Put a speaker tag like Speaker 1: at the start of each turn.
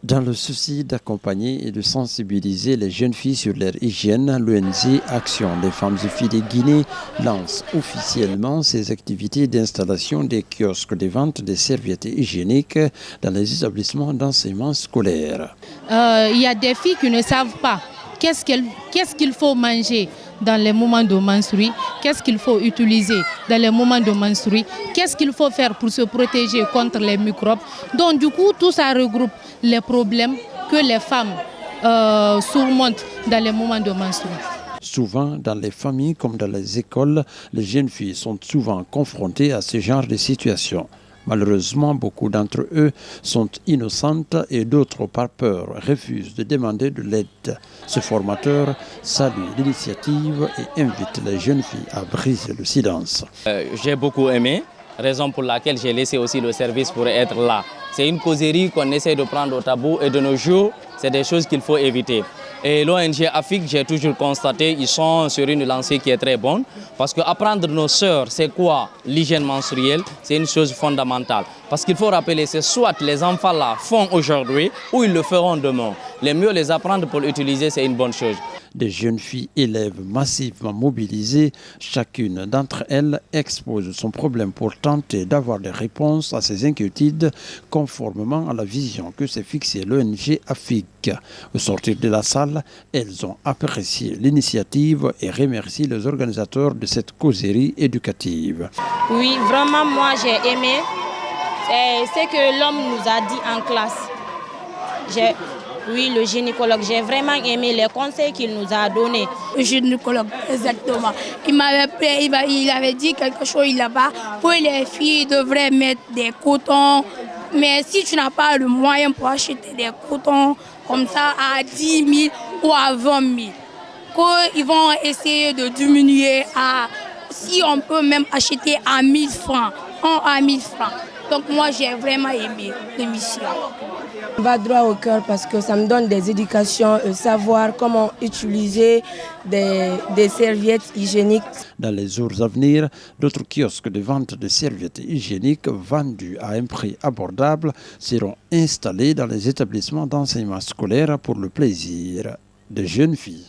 Speaker 1: Dans le souci d'accompagner et de sensibiliser les jeunes filles sur leur hygiène, l'ONG Action des femmes et filles de Guinée lance officiellement ses activités d'installation des kiosques de vente des serviettes hygiéniques dans les établissements d'enseignement scolaire.
Speaker 2: Il y a des filles qui ne savent pas qu'est-ce qu'il faut manger dans les moments de menstrues, qu'est-ce qu'il faut utiliser dans les moments de menstrues, qu'est-ce qu'il faut faire pour se protéger contre les microbes. Donc du coup, tout ça regroupe les problèmes que les femmes surmontent dans les moments de menstrues.
Speaker 1: Souvent, dans les familles comme dans les écoles, les jeunes filles sont souvent confrontées à ce genre de situation. Malheureusement, beaucoup d'entre eux sont innocentes et d'autres, par peur, refusent de demander de l'aide. Ce formateur salue l'initiative et invite les jeunes filles à briser le silence.
Speaker 3: J'ai beaucoup aimé, raison pour laquelle j'ai laissé aussi le service pour être là. C'est une causerie qu'on essaie de prendre au tabou et de nos jours, c'est des choses qu'il faut éviter. Et l'ONG AFIC, j'ai toujours constaté, ils sont sur une lancée qui est très bonne. Parce qu'apprendre nos sœurs, c'est quoi l'hygiène menstruelle, c'est une chose fondamentale. Parce qu'il faut rappeler, c'est soit les enfants là font aujourd'hui ou ils le feront demain. Le mieux les apprendre pour l'utiliser, c'est une bonne chose.
Speaker 1: Des jeunes filles élèves massivement mobilisées, chacune d'entre elles expose son problème pour tenter d'avoir des réponses à ses inquiétudes conformément à la vision que s'est fixée l'ONG AFIC. Au sortir de la salle, elles ont apprécié l'initiative et remercient les organisateurs de cette causerie éducative.
Speaker 4: Oui, vraiment, moi j'ai aimé. C'est ce que l'homme nous a dit en classe. Oui, le gynécologue, j'ai vraiment aimé les conseils qu'il nous a donnés.
Speaker 5: Le gynécologue, exactement. Il avait dit quelque chose là-bas pour les filles devraient mettre des cotons. Mais si tu n'as pas le moyen pour acheter des cotons comme ça à 10 000 ou à 20 000, ils vont essayer de diminuer si on peut même acheter à 1 000 francs, à 1 000 francs. Donc moi j'ai vraiment aimé l'émission.
Speaker 6: Ça va droit au cœur parce que ça me donne des éducations, savoir comment utiliser des serviettes hygiéniques.
Speaker 1: Dans les jours à venir, d'autres kiosques de vente de serviettes hygiéniques vendues à un prix abordable seront installés dans les établissements d'enseignement scolaire pour le plaisir des jeunes filles.